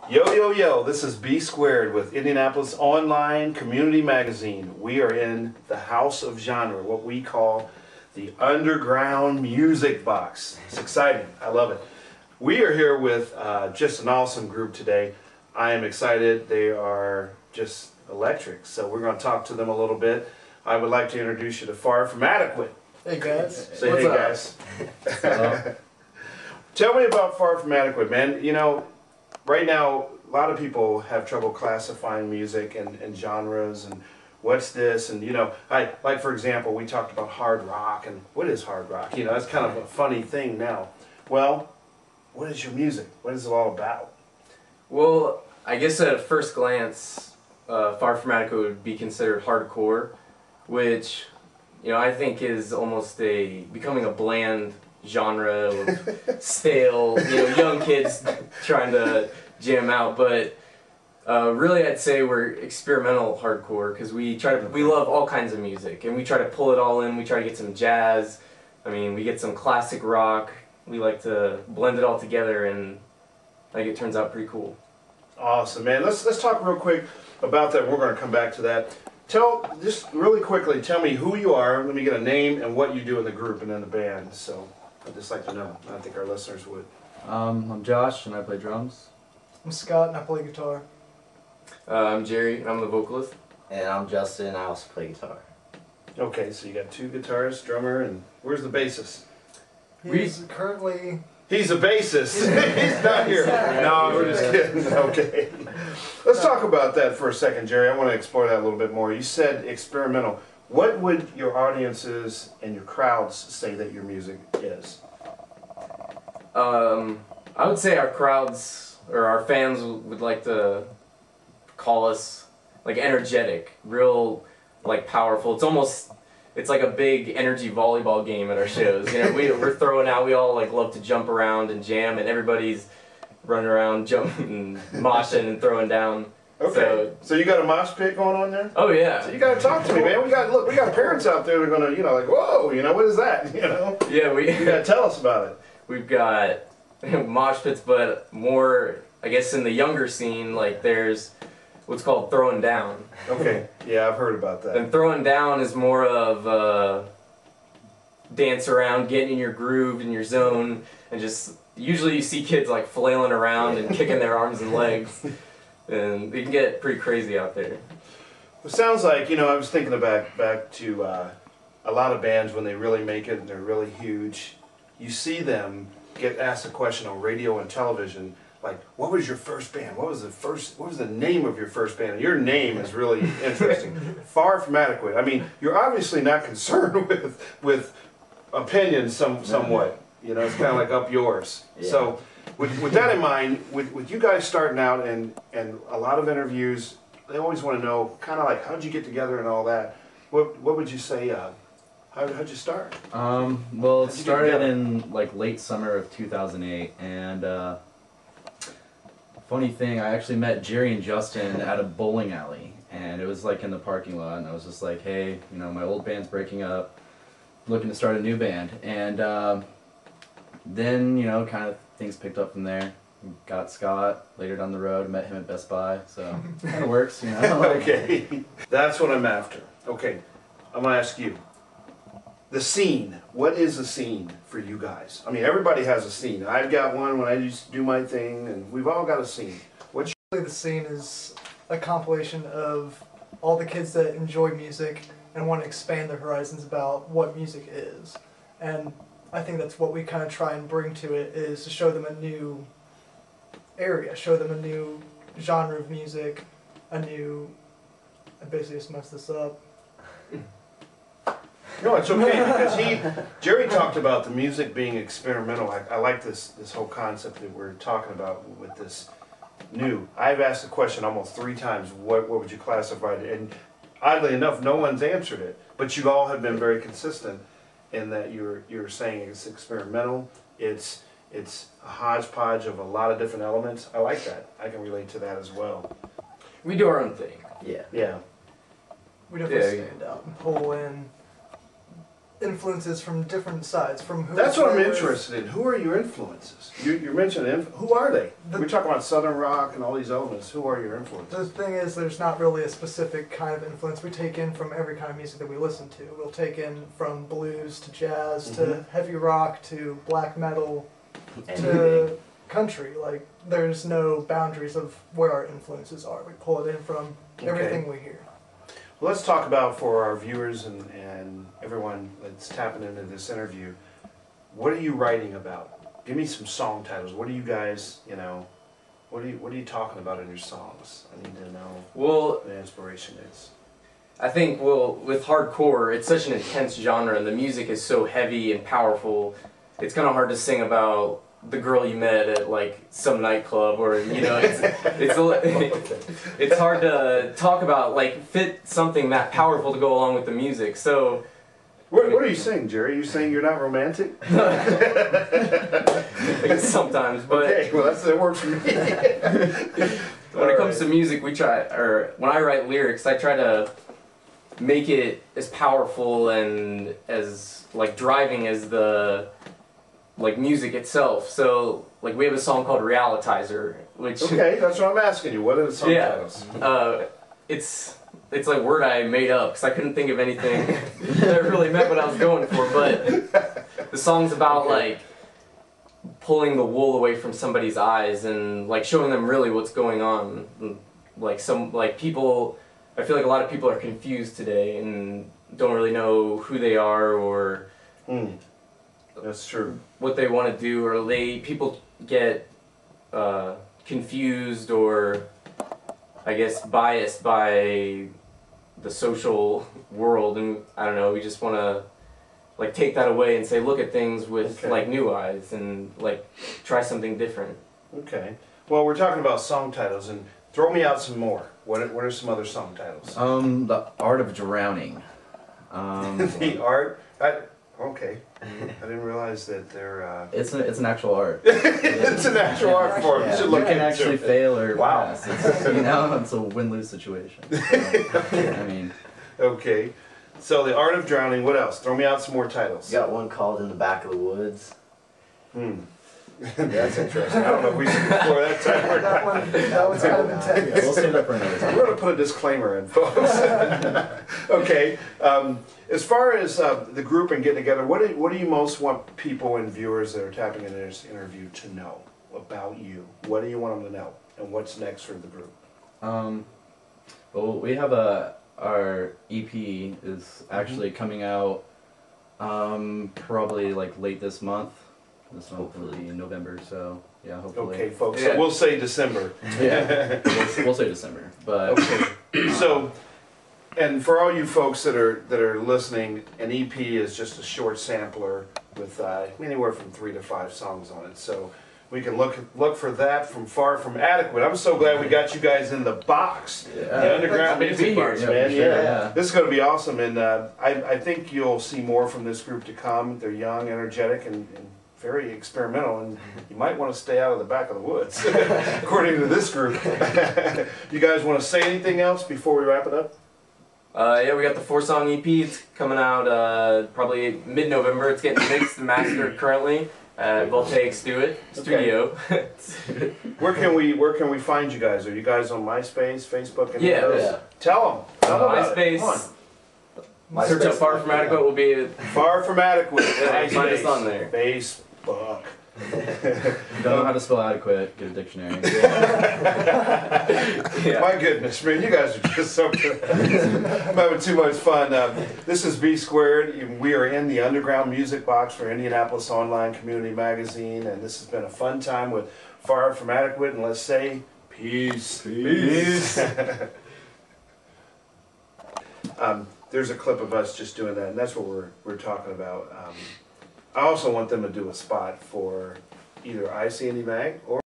Yo, yo, yo, this is B Squared with Indianapolis Online Community Magazine. We are in the House of Genre, what we call the underground music box. It's exciting. I love it. We are here with just an awesome group today. I am excited. They are just electric. So we're going to talk to them a little bit. I would like to introduce you to Far From Adequate. Hey guys. Say hey guys. Tell me about Far From Adequate, man. You know, right now, a lot of people have trouble classifying music and genres and what's this and, you know, like for example, we talked about hard rock and what is hard rock? You know, that's kind of a funny thing now. Well, what is your music? What is it all about? Well, I guess at first glance, Far From Adequate would be considered hardcore, which, you know, I think is almost becoming a bland genre of stale, you know, young kids trying to jam out. But really, I'd say we're experimental hardcore because we love all kinds of music and we try to pull it all in. We try to get some jazz. I mean, we get some classic rock. We like to blend it all together, and I think it turns out pretty cool. Awesome, man. Let's talk real quick about that. We're going to come back to that. Just really quickly, tell me who you are. Let me get a name and what you do in the group and in the band. So I'd just like to know. I think our listeners would. I'm Josh, and I play drums. I'm Scott and I play guitar. I'm Jerry, and I'm the vocalist. And I'm Justin, I also play guitar. Okay, so you got two guitarists, drummer, and where's the bassist? He's currently... He's a bassist. He's not here. No, we're just kidding. Okay. Let's talk about that for a second, Jerry. I want to explore that a little bit more. You said experimental. What would your audiences and your crowds say that your music is? I would say our crowds, or our fans, would like to call us like energetic, real like powerful. It's like a big energy volleyball game at our shows. You know, we're throwing out. We all like love to jump around and jam, and everybody's running around, jumping, moshing, and throwing down. Okay. So you got a mosh pit going on there? Oh yeah. So you got to talk to me, man. We got parents out there that are gonna, you know, like, whoa, you know, what is that? You know? Yeah, you got to tell us about it. We've got mosh pits, but more, I guess, in the younger scene, like there's what's called throwing down. Okay, yeah, I've heard about that. And throwing down is more of dance around, getting in your groove, in your zone, and just, usually you see kids like flailing around and kicking their arms and legs, and it can get pretty crazy out there. It sounds like, you know, I was thinking back to a lot of bands when they really make it and they're really huge. You see them get asked a question on radio and television, like, what was your first band? What was the name of your first band? And your name is really interesting. Far From Adequate. I mean, you're obviously not concerned with opinions somewhat. You know, it's kind of like up yours. Yeah. So with that in mind, with you guys starting out and a lot of interviews, they always want to know kind of like, how'd you get together and all that? What would you say, how'd you start? Well, it started in like late summer of 2008, and funny thing, I actually met Jerry and Justin at a bowling alley, and it was like in the parking lot, and I was just like, hey, you know, my old band's breaking up, looking to start a new band, and then, you know, kind of things picked up from there. Got Scott later down the road, met him at Best Buy, so it kind of works, you know. Okay, that's what I'm after. Okay, I'm gonna ask you. The scene. What is the scene for you guys? I mean, everybody has a scene. I've got one when I used to do my thing, and we've all got a scene. What's The scene is a compilation of all the kids that enjoy music and want to expand their horizons about what music is. And I think that's what we kind of try and bring to it, is to show them a new area, show them a new genre of music, I basically just messed this up. No, it's okay, because Jerry talked about the music being experimental. I like this whole concept that we're talking about with this new. I've asked the question almost 3 times, what would you classify it? And oddly enough, no one's answered it. But you all have been very consistent in that you're saying it's experimental, it's a hodgepodge of a lot of different elements. I like that. I can relate to that as well. We do our own thing. Yeah. Yeah. We definitely stand out and pull in influences from different sides, from who. That's what I'm we're with. interested in. Who are your influences? You mentioned who are they? The- We talk about Southern rock and all these elements. Who are your influences? The thing is, there's not really a specific kind of influence. We take in from every kind of music that we listen to. We'll take in from blues to jazz to heavy rock to black metal to country. Like, there's no boundaries of where our influences are. We pull it in from everything we hear. Well, let's talk about, for our viewers and everyone that's tapping into this interview, what are you writing about? Give me some song titles. What are you guys, what are you talking about in your songs? I need to know Well, what the inspiration is. I think, with hardcore, it's such an intense genre, and the music is so heavy and powerful. It's kind of hard to sing about the girl you met at like some nightclub, or it's hard to talk about, like, fit something that powerful to go along with the music. So What are you saying, Jerry? You saying you're not romantic? sometimes, but Okay, well that works for me. when it comes to music, when I write lyrics, I try to make it as powerful and as like driving as the like music itself. So like we have a song called Realitizer, which Okay, that's what I'm asking you. What are the song titles? it's like word I made up because I couldn't think of anything that really meant what I was going for. But the song's about like pulling the wool away from somebody's eyes and like showing them really what's going on. Like people, I feel like a lot of people are confused today and don't really know who they are or That's true. what they want to do, or people get confused or I guess biased by the social world, and I don't know, we just want to like take that away and say look at things with like new eyes and like try something different. Okay. Well, we're talking about song titles, and throw me out some more. What are some other song titles? The Art of Drowning. The art. Okay. I didn't realize that they're. It's an actual art. It's an actual art form. You Yeah. should You look can into actually it. fail or Wow. pass. It's a win-lose situation. So, I mean, Okay. So the art of drowning. What else? Throw me out some more titles. Got one called In the Back of the Woods. That's interesting. I don't know if we should explore that title or not. That one's kind of intense. we'll save that for another time. We're going to put a disclaimer in, folks. Okay. As far as the group and getting together, what do you most want people and viewers that are tapping into this interview to know about you? What do you want them to know? And what's next for the group? Well, we have our EP is actually coming out probably like late this month. This month will be in November, so yeah, hopefully. Okay, folks. Yeah. So we'll say December. Yeah, we'll say December, but Okay. So, and for all you folks that are listening, an EP is just a short sampler with anywhere from 3 to 5 songs on it. So we can look for that from Far From Adequate. I'm so glad we got you guys in the box, the underground Happy to be music here. box, Yeah, man. for sure, yeah. This is going to be awesome, and I think you'll see more from this group to come. They're young, energetic, and very experimental, and you might want to stay out of the back of the woods, according to this group. You guys want to say anything else before we wrap it up? Yeah, we got the 4-song EP. It's coming out probably mid-November. It's getting mixed and mastered currently at Voltaic Studio. Where can we find you guys? Are you guys on MySpace, Facebook, and Yeah. those? Yeah. Tell them about it. Come on. MySpace. Search up Far From Adequate will be Far From Adequate. Yeah, find us MySpace, on there. Facebook. if you don't know how to spell adequate, get a dictionary. Yeah. My goodness, man, you guys are just so good. I'm having too much fun. This is B Squared. We are in the underground music box for Indianapolis Online Community Magazine, and this has been a fun time with Far From Adequate. And let's say peace. Peace. There's a clip of us just doing that, and that's what we're talking about. I also want them to do a spot for either iCandy Mag or